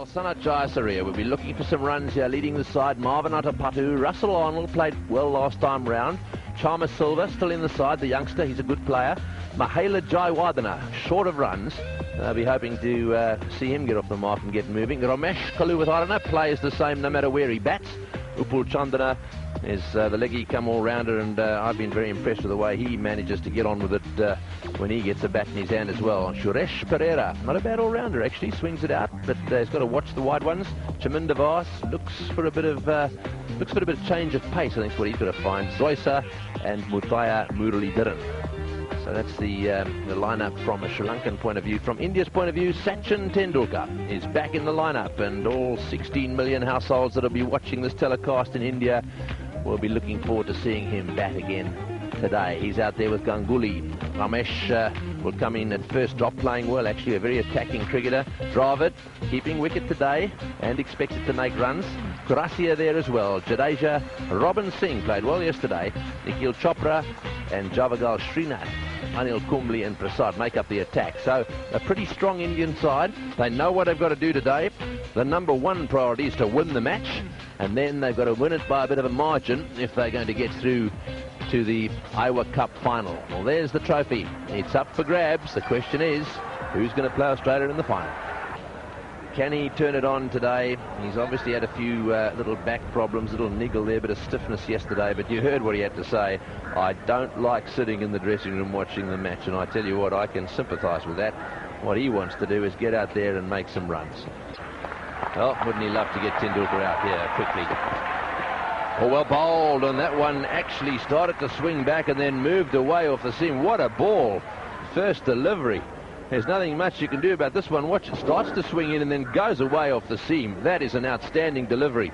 Sanat Jayasuriya will be looking for some runs here, leading the side. Marvin Atapatu, Russell Arnold played well last time round. Chalmers Silva still in the side, the youngster, he's a good player. Mahela Jaiwadana, short of runs. I'll be hoping to see him get off the mark and get moving. Ramesh Kaluwitharana plays the same no matter where he bats. Upul Chandana is the leggy come all-rounder, and I've been very impressed with the way he manages to get on with it when he gets a bat in his hand as well. Suresh Pereira, not a bad all-rounder actually, swings it out, but he's got to watch the wide ones. Chaminda Vas looks for a bit of change of pace. I think is what he's got to find. Zoisa and Mutaya Muralidharan. So that's the lineup from a Sri Lankan point of view. From India's point of view, Sachin Tendulkar is back in the lineup, and all 16 million households that will be watching this telecast in India will be looking forward to seeing him bat again today. He's out there with Ganguly. Ramesh will come in at first drop, playing well, actually a very attacking cricketer. Dravid keeping wicket today and expected to make runs. Kurasia there as well. Jadeja, Robin Singh played well yesterday. Nikhil Chopra and Javagal Srinath, Anil Kumble and Prasad make up the attack. So a pretty strong Indian side. They know what they've got to do today. The number one priority is to win the match, and then they've got to win it by a bit of a margin if they're going to get through to the Iowa Cup final. Well, there's the trophy. It's up for grabs. The question is, who's going to play Australia in the final? Can he turn it on today? He's obviously had a few little back problems, little niggle there, bit of stiffness yesterday, but you heard what he had to say. I don't like sitting in the dressing room watching the match, and I tell you what, I can sympathise with that. What he wants to do is get out there and make some runs. Well, wouldn't he love to get Tendulkar out here quickly? Oh, well bowled, and that one actually started to swing back and then moved away off the seam. What a ball. First delivery. There's nothing much you can do about this one. Watch, it starts to swing in and then goes away off the seam. That is an outstanding delivery.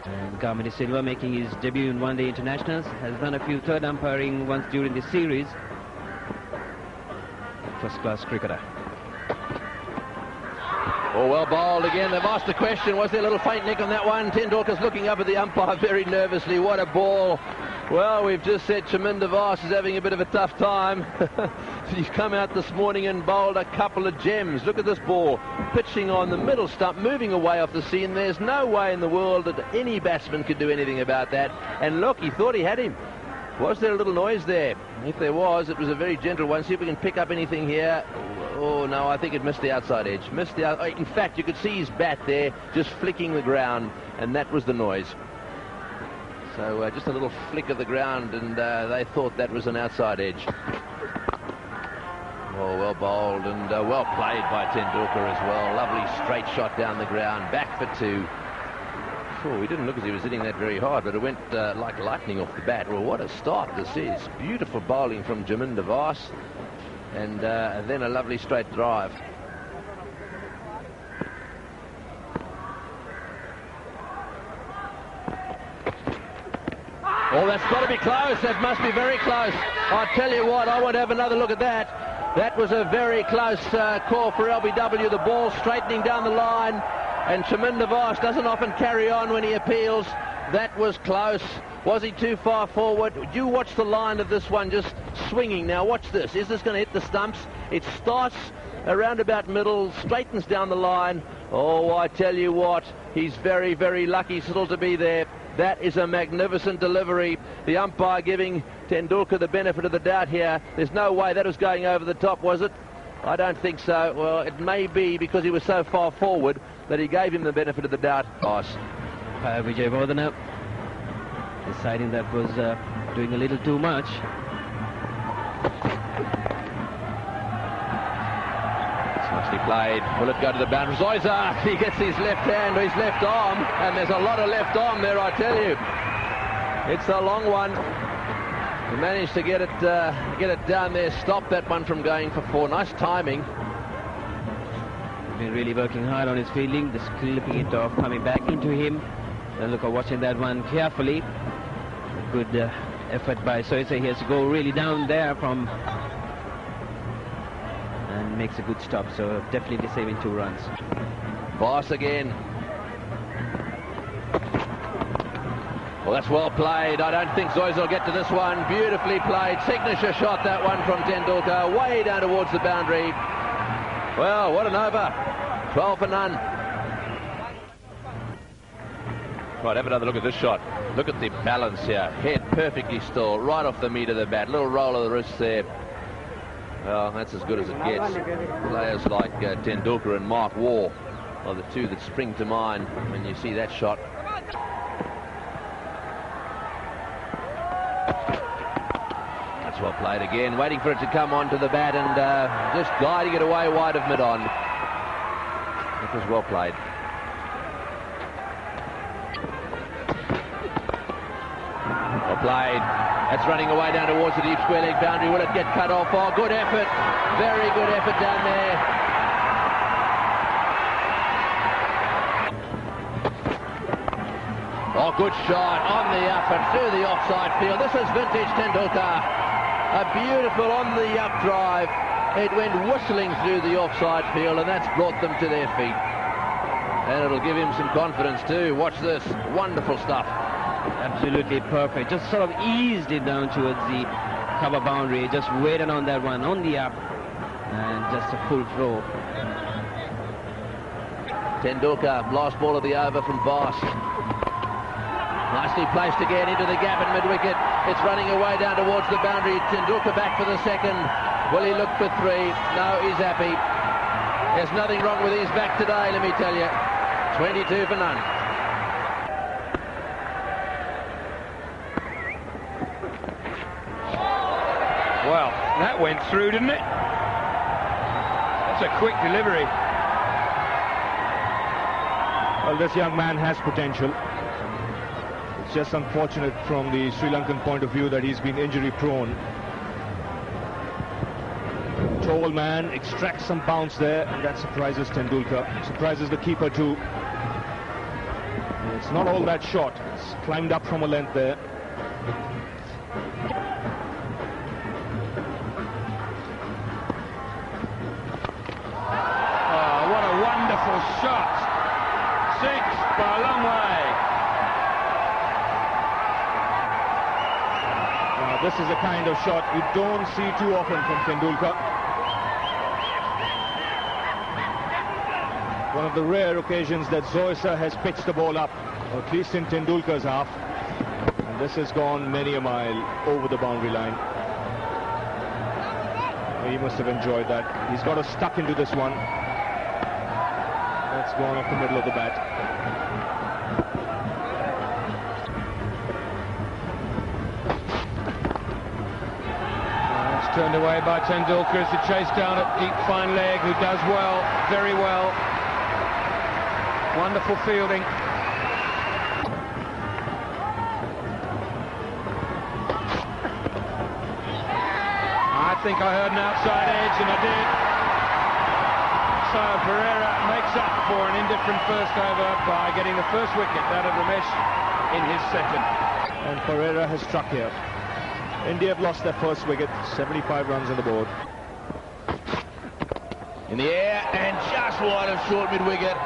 And Kamini Silva, making his debut in one-day internationals, has done a few third umpiring once during the series. First-class cricketer. Oh, well bowled again. They've asked the question, was there a little faint nick on that one? Tendulkar's looking up at the umpire very nervously. What a ball. Well, we've just said Chaminda Vas is having a bit of a tough time. He's come out this morning and bowled a couple of gems. Look at this ball. Pitching on the middle stump, moving away off the seam. There's no way in the world that any batsman could do anything about that. And look, he thought he had him. Was there a little noise there? If there was, it was a very gentle one. See if we can pick up anything here. Oh, no, I think it missed the outside edge. Missed the in fact, you could see his bat there just flicking the ground, and that was the noise. So just a little flick of the ground, and they thought that was an outside edge. Oh, well bowled and well played by Tendulkar as well. Lovely straight shot down the ground, back for two. Oh, he didn't look as he was hitting that very hard, but it went like lightning off the bat. Well, what a start this is. Beautiful bowling from Chaminda Vas, and then a lovely straight drive. Oh, that's got to be close. That must be very close. I tell you what, I want to have another look at that. That was a very close call for LBW. The ball straightening down the line, and Chaminda Vas doesn't often carry on when he appeals. That was close. Was he too far forward? You watch the line of this one just swinging. Now watch this. Is this going to hit the stumps? It starts around about middle, straightens down the line. Oh, I tell you what, he's very, very lucky still to be there. That is a magnificent delivery. The umpire giving Tendulkar the benefit of the doubt here. There's no way that was going over the top, was it? I don't think so. Well, it may be because he was so far forward that he gave him the benefit of the doubt. Vijay Vardhana deciding that was doing a little too much. Nicely played. Will it go to the boundary? Zoisa, he gets his left hand or his left arm, and there's a lot of left arm there, I tell you. It's a long one. He managed to get it down there, stop that one from going for four. Nice timing. Been really working hard on his fielding, just clipping it off, coming back into him. And look at watching that one carefully. Good effort by Soisa. He has to go really down there from, and makes a good stop. So definitely saving 2 runs. Boss again. Well, that's well played. I don't think Zoysa will get to this one. Beautifully played. Signature shot, that one from Tendulkar. Way down towards the boundary. Well, what an over. 12 for none. Right, have another look at this shot. Look at the balance here. Head perfectly still. Right off the meat of the bat. Little roll of the wrist there. Well, that's as good as it gets. Players like Tendulkar and Mark Waugh are the two that spring to mind when you see that shot. That's well played again. Waiting for it to come onto the bat and just guiding it away wide of mid-on. It was well played. Well played. That's running away down towards the deep square leg boundary. Will it get cut off? Oh, good effort. Very good effort down there. Oh, good shot on the up and through the offside field. This is vintage Tendulkar. A beautiful on the up drive. It went whistling through the offside field, and that's brought them to their feet. And it'll give him some confidence too. Watch this. Wonderful stuff. Absolutely perfect. Just sort of eased it down towards the cover boundary. Just waited on that one on the up. And just a full throw. Tendulkar, last ball of the over from Vast. Nicely placed again into the gap at mid-wicket. It's running away down towards the boundary. Tendulkar back for the second. Will he look for three? No, he's happy. There's nothing wrong with his back today, let me tell you. 22 for none. Well, that went through, didn't it? That's a quick delivery. Well, this young man has potential. It's just unfortunate from the Sri Lankan point of view that he's been injury prone. Tall man extracts some bounce there, and that surprises Tendulkar. Surprises the keeper too. And it's not all that short. It's climbed up from a length there. Oh, what a wonderful shot. Six by a long way. Now, this is the kind of shot you don't see too often from Tendulkar. One of the rare occasions that Zoysa has pitched the ball up, or at least in Tendulkar's half. And this has gone many a mile over the boundary line. He must have enjoyed that. He's got us stuck into this one. That's gone off the middle of the bat. It's turned away by Tendulkar as he chased down at deep fine leg, who does well, very well. Wonderful fielding. I think I heard an outside edge, and I did. So Pereira makes up for an indifferent first over by getting the first wicket out of Ramesh in his second. And Pereira has struck here. India have lost their first wicket, 75 runs on the board. In the air and just wide of short mid-wicket.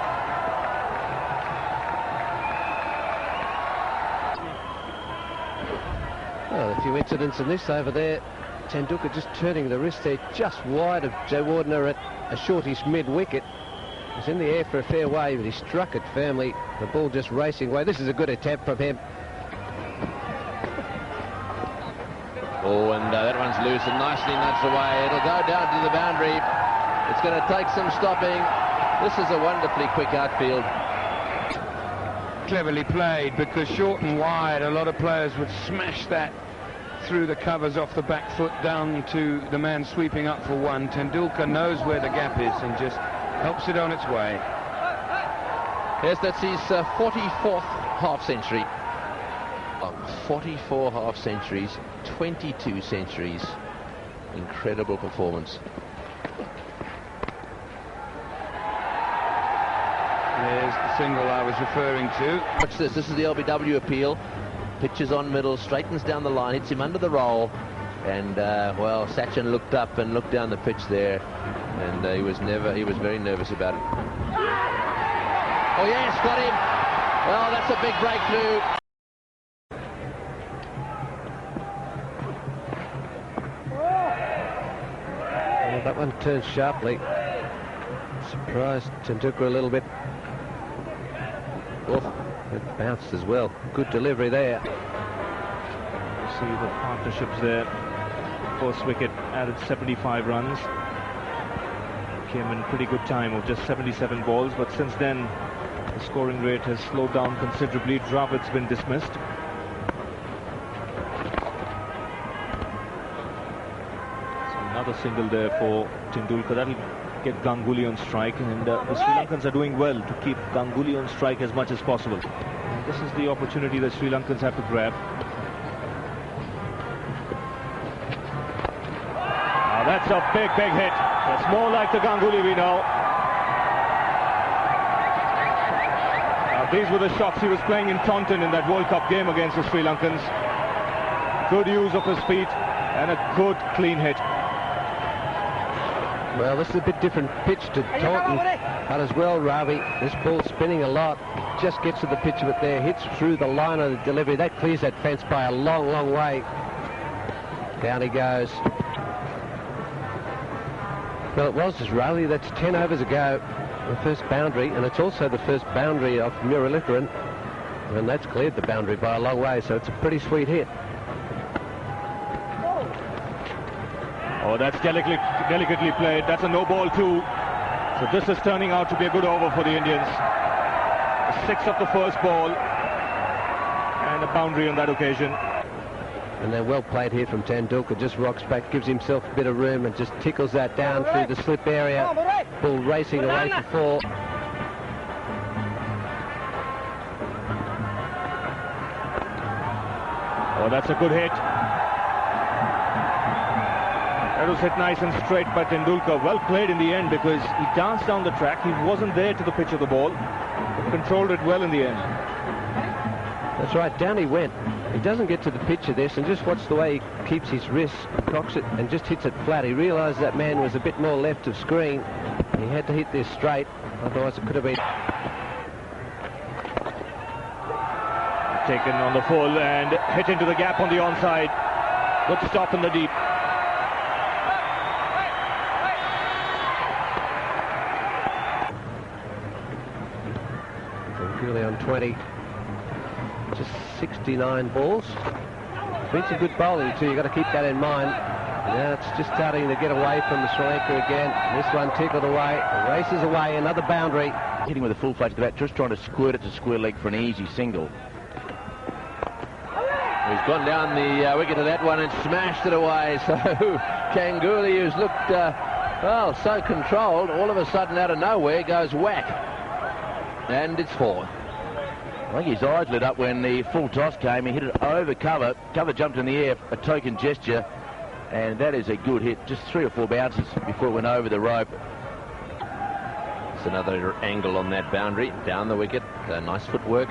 Well, a few incidents in this over there. Tendulkar just turning the wrist there just wide of Joe Wardner at a shortish mid-wicket. He was in the air for a fair way, but he struck it firmly. The ball just racing away. This is a good attempt from him. Oh, and that one's loose and nicely nudged away. It'll go down to the boundary. It's going to take some stopping. This is a wonderfully quick outfield. Cleverly played, because short and wide, a lot of players would smash that through the covers off the back foot down to the man sweeping up for one. Tendulkar knows where the gap is and just helps it on its way. Yes, that's his 44th half-century. 44 half-centuries, 22 centuries. Incredible performance. There's the single I was referring to. Watch this. This is the LBW appeal. Pitches on middle, straightens down the line, hits him under the roll, and well, Sachin looked up and looked down the pitch there, and he was very nervous about it. Oh yes, got him. Well, that's a big breakthrough. Well, that one turned sharply. Surprised Tendulkar a little bit. Oh, it bounced as well. Good delivery there. See the partnerships there. First wicket added 75 runs. Came in pretty good time of just 77 balls, but since then the scoring rate has slowed down considerably. Dravid's been dismissed. So another single there for Tendulkar. That'll get Ganguly on strike, and the Sri Lankans are doing well to keep Ganguly on strike as much as possible. And this is the opportunity that Sri Lankans have to grab. That's a big hit. That's more like the Ganguly we know. These were the shots he was playing in Taunton in that World Cup game against the Sri Lankans. Good use of his feet and a good clean hit. Well, this is a bit different pitch to Taunton, but as well, Ravi, this ball's spinning a lot. Just gets to the pitch of it there, hits through the line of the delivery. That clears that fence by a long way. Down he goes. Well, it was just Ravi. That's 10 overs ago, the first boundary, and it's also the first boundary of Muralikaran, and that's cleared the boundary by a long way, so it's a pretty sweet hit. Oh, that's delicately played. That's a no ball too. So this is turning out to be a good over for the Indians. A 6 of the first ball, and a boundary on that occasion. And they're well played here from Tendulkar. Just rocks back, gives himself a bit of room and just tickles that down through the slip area. Ball racing away for 4. Oh, that's a good hit. That was hit nice and straight by Tendulkar. Well played in the end, because he danced down the track. He wasn't there to the pitch of the ball, but controlled it well in the end. That's right, down he went. He doesn't get to the pitch of this, and just watch the way he keeps his wrist, cocks it, and just hits it flat. He realised that man was a bit more left of screen. He had to hit this straight, otherwise it could have been taken on the full and hit into the gap on the onside. Good stop in the deep. Really on 20. Just 69 balls. Been some good bowling too, you've got to keep that in mind. Now it's just starting to get away from Sri Lanka again. This one tickled away, races away, another boundary. Hitting with a full fledged bat, just trying to squirt it to square leg for an easy single. He's gone down the wicket to that one and smashed it away. So Ganguly, who's looked well, so controlled, all of a sudden out of nowhere goes whack. And it's 4. I think his eyes lit up when the full toss came. He hit it over cover. Cover jumped in the air, a token gesture. And that is a good hit. Just 3 or 4 bounces before it went over the rope. It's another angle on that boundary. Down the wicket. Nice footwork.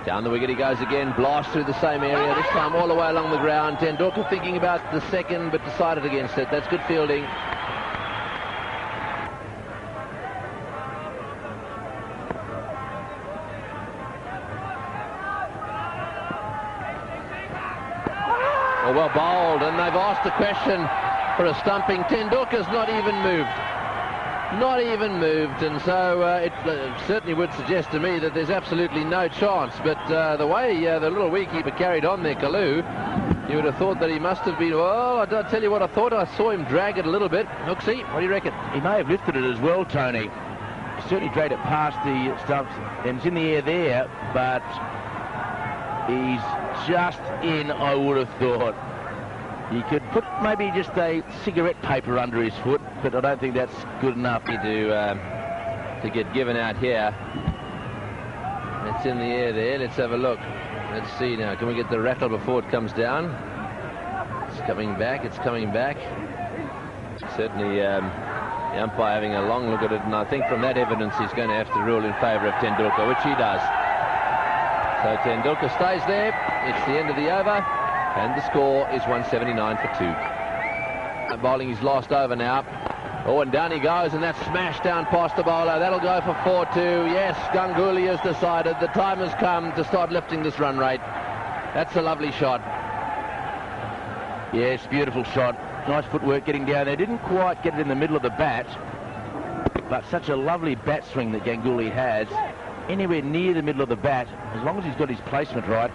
Down the wicket he goes again. Blast through the same area. This time all the way along the ground. Tendulkar thinking about the second, but decided against it. That's good fielding. Well bowled, and they've asked the question for a stumping. Tendulkar's not even moved. Not even moved, and so it certainly would suggest to me that there's absolutely no chance. But the way the little wicketkeeper carried on there, Kalu, you would have thought that he must have been, well, I'll tell you what I thought. I saw him drag it a little bit. Nooksy, what do you reckon? He may have lifted it as well, Tony. He certainly dragged it past the stumps, and it's in the air there, but he's just in, I would have thought. He could put maybe just a cigarette paper under his foot, but I don't think that's good enough to get given out here. It's in the air there. Let's have a look. Let's see now. Can we get the rattle before it comes down? It's coming back. It's coming back. Certainly the umpire having a long look at it, and I think from that evidence he's going to have to rule in favour of Tendulkar, which he does. So Tendulkar stays there. It's the end of the over. And the score is 179 for 2. Bowling his last over now. Oh, and down he goes, and that's smashed down past the bowler. That'll go for 4-2. Yes, Ganguly has decided the time has come to start lifting this run rate. That's a lovely shot. Yes, beautiful shot. Nice footwork getting down there. Didn't quite get it in the middle of the bat, but such a lovely bat swing that Ganguly has. Anywhere near the middle of the bat, as long as he's got his placement right,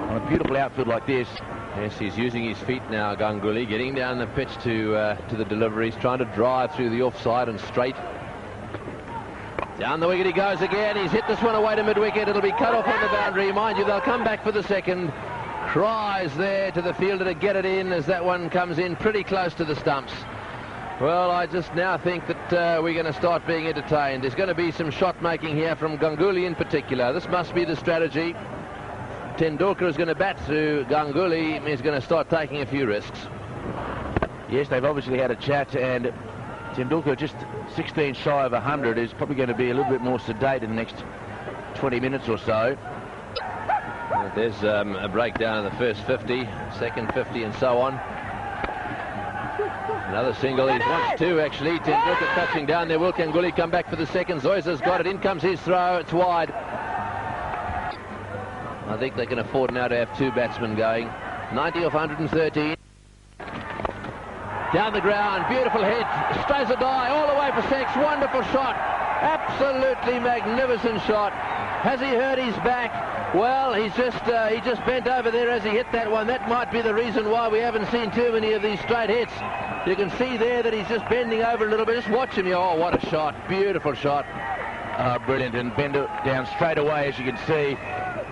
on a beautiful outfield like this. Yes, he's using his feet now, Ganguly, getting down the pitch to the deliveries, trying to drive through the offside and straight. Down the wicket he goes again. He's hit this one away to mid-wicket. It'll be cut off on the boundary. Mind you, they'll come back for the second. Cries there to the fielder to get it in as that one comes in pretty close to the stumps. Well, I just now think that we're going to start being entertained. There's going to be some shot making here from Ganguly in particular. This must be the strategy. Tendulkar is going to bat to Ganguly. He's going to start taking a few risks. Yes, they've obviously had a chat, and Tendulkar, just 16 shy of 100, is probably going to be a little bit more sedate in the next 20 minutes or so. There's a breakdown in the first 50, second 50, and so on. Another single. He's wants two, actually. Tendulkar touching down there. Will Ganguly come back for the second? Zoysa's got it. In comes his throw. It's wide. I think they can afford now to have two batsmen going. 90 off 113. Down the ground. Beautiful hit. Strays a die all the way for six. Wonderful shot. Absolutely magnificent shot. Has he hurt his back? Well, he just bent over there as he hit that one. That might be the reason why we haven't seen too many of these straight hits. You can see there that he's just bending over a little bit. Just watch him. Oh, what a shot. Beautiful shot. Brilliant. And bend it down straight away, as you can see.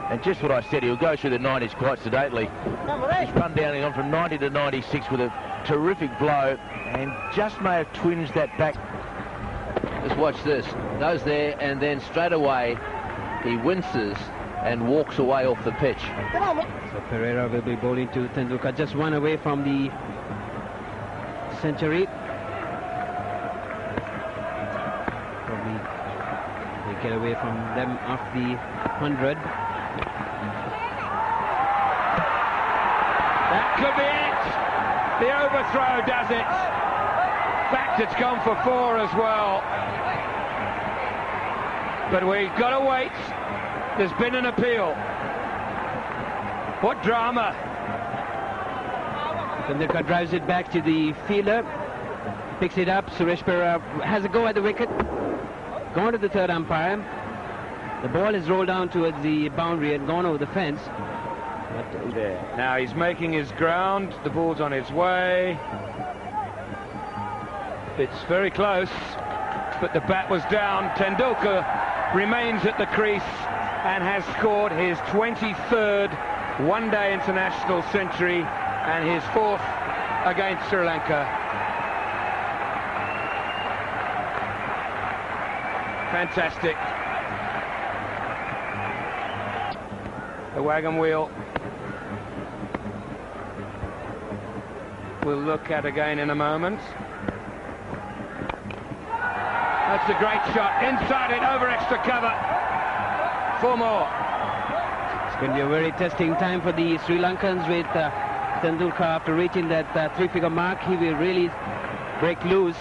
And just what I said, he'll go through the 90s quite sedately. He's run down and gone from 90 to 96 with a terrific blow, and just may have twinged that back. Just watch this. Goes there, and then straight away he winces and walks away off the pitch. So Pereira will be bowling to Tendulkar, just one away from the century. Probably they get away from them after the 100. That could be it. The overthrow does it. In fact, it's gone for 4 as well. But we've got to wait. There's been an appeal. What drama. Tendulkar drives it back to the fielder. Picks it up. Suresh Pereira has a go at the wicket. Gone to the third umpire. The ball is rolled down towards the boundary and gone over the fence. There. Now he's making his ground. The ball's on its way. It's very close, but the bat was down. Tendulkar remains at the crease and has scored his 23rd one-day international century and his 4th against Sri Lanka. Fantastic. The wagon wheel we'll look at again in a moment. That's a great shot. Inside it, over extra cover. 4 more. It's going to be a very testing time for the Sri Lankans with Tendulkar. After reaching that 3-figure mark, he will really break loose.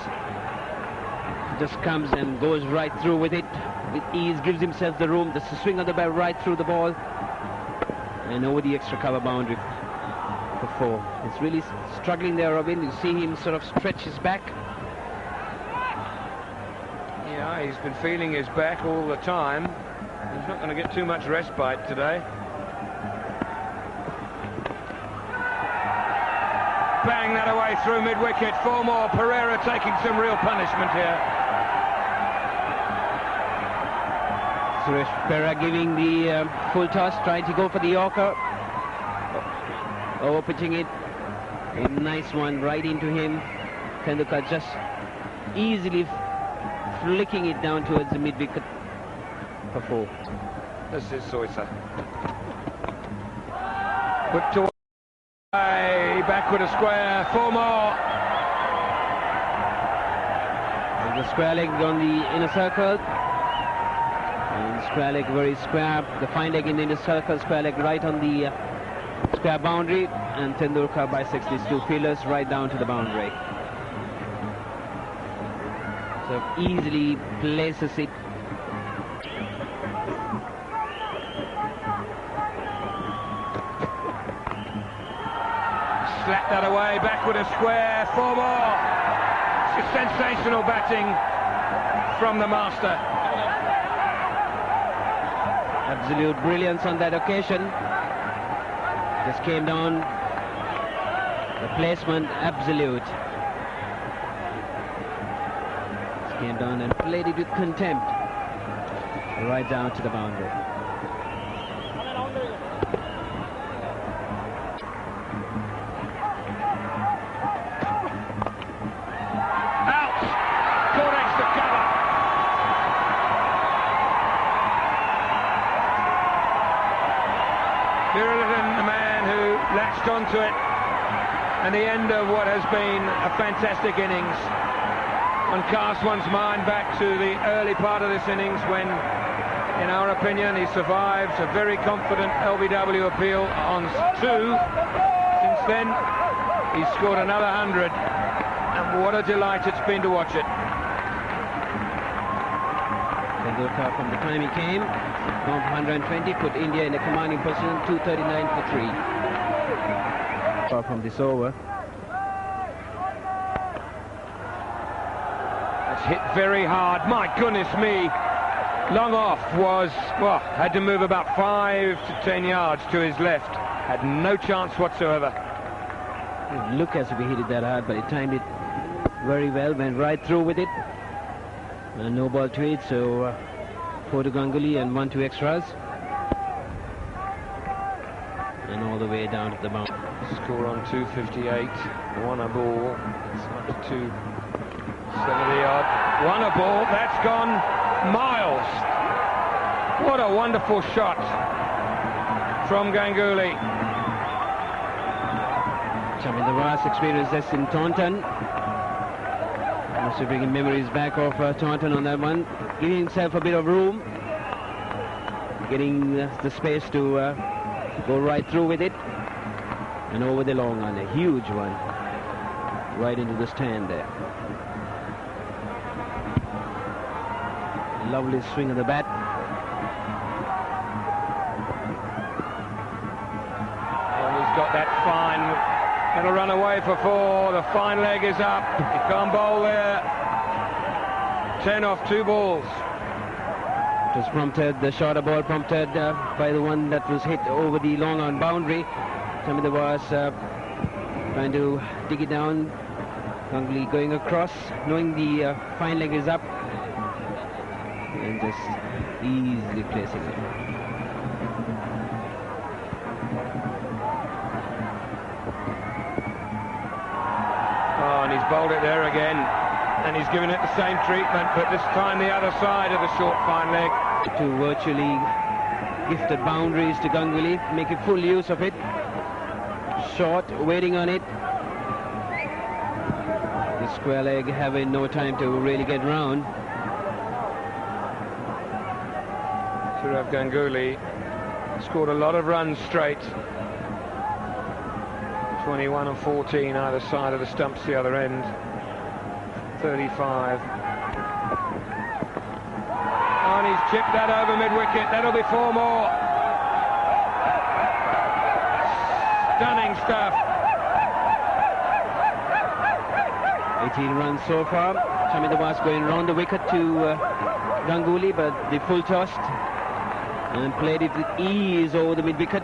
Just comes and goes right through with it. With ease, gives himself the room. Just a swing of the bat right through the ball. And over the extra cover boundary for 4. It's really struggling there, Robin. You see him sort of stretch his back. Yeah, he's been feeling his back all the time. He's not going to get too much respite today. Bang that away through mid-wicket. 4 more. Pereira taking some real punishment here. Suresh Pereira giving the full toss, trying to go for the Yorker. Over pitching it. A nice one right into him. Tendulkar just easily flicking it down towards the mid-wicket for 4. This is Soisa. Put to away, backward a square, 4 more. And the square leg on the inner circle. And square leg very square. The fine leg in the inner circle, square leg right on the square boundary. And Tendulkar bisects these 2 fielders right down to the boundary. So easily places it. bat that away, backward a square, 4 more. It's sensational batting from the master. Absolute brilliance on that occasion. Just came down. The placement, absolute. Just came down and played it with contempt. Right down to the boundary. Out! Caught extra cover. Birlington, the man who latched onto it, and the end of what has been a fantastic innings. And cast one's mind back to the early part of this innings when, in our opinion, he survives a very confident LBW appeal on 2. Since then, he's scored another 100, and what a delight it's been to watch it. Tendulkar, from the time he came, from 120, put India in a commanding position, 239 for 3. From this over. That's hit very hard. My goodness me. Long off was, well, had to move about 5 to 10 yards to his left. Had no chance whatsoever. It looked as if he hit it that hard, but he timed it very well, went right through with it. And no ball to it, so 4 to Ganguly and 1 to extras. And all the way down to the mound. Score on 258. 1 a ball. It's up to 270 odd. 1 a ball. That's gone miles. What a wonderful shot from Ganguly. The vast experience that's in Taunton. Must be bringing memories back of Taunton on that one. Giving himself a bit of room. Getting the space to go right through with it. And over the long one, a huge one. Right into the stand there. Lovely swing of the bat. Oh, he's got that fine. It'll run away for 4. The fine leg is up. He can't bowl there. 10 off 2 balls. It was prompted, the shorter ball prompted by the one that was hit over the long on boundary. Samida was trying to dig it down. Ganguly going across, knowing the fine leg is up. And just easily placing it. Oh, and he's bowled it there again. And he's given it the same treatment, but this time the other side of the short fine leg. 2 virtually gifted boundaries to Ganguly, making full use of it. Short, waiting on it. The square leg having no time to really get round. Sourav Ganguly scored a lot of runs straight. 21 and 14 either side of the stumps, the other end. 35. Oh, and he's chipped that over mid-wicket. That'll be 4 more. Stunning stuff. 18 runs so far. Shamida was going round the wicket to Ganguly, but the full tossed and played it with ease over the mid-wicket.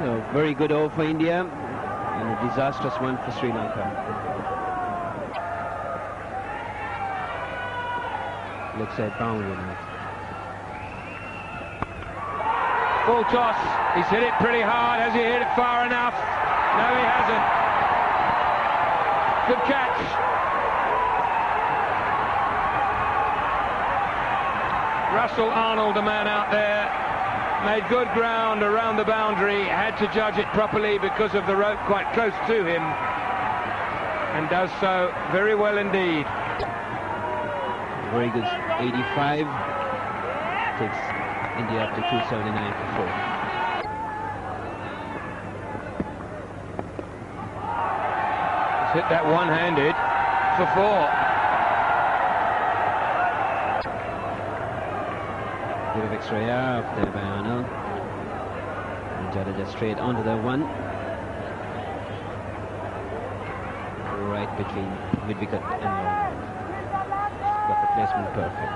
So, very good over for India and a disastrous one for Sri Lanka. Looks at boundary now. Full toss. He's hit it pretty hard. Has he hit it far enough? No, he hasn't. Good catch. Russell Arnold, the man out there, made good ground around the boundary, had to judge it properly because of the rope quite close to him, and does so very well indeed. Very good 85. Takes India up to 279 for 4. He's hit that one-handed for 4. Bit of extra air up there by Arnold. And Jadeja straight onto the one. between mid-wicket and long. Got the placement perfect.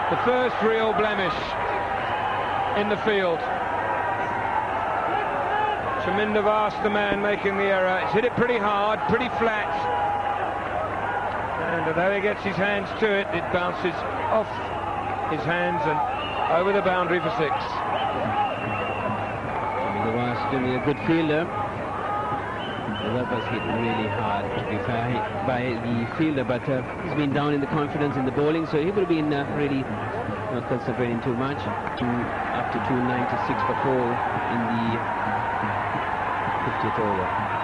The first real blemish in the field. Chaminda Vas, the man making the error. He's hit it pretty hard, pretty flat. And although he gets his hands to it, it bounces off his hands and over the boundary for 6. Chaminda Vas doing a good fielder. That was hit really hard, to be fair, by the fielder, but he's been down in the confidence in the bowling, so he would have been really not concentrating too much. Up to 296 for 4 in the 50th over.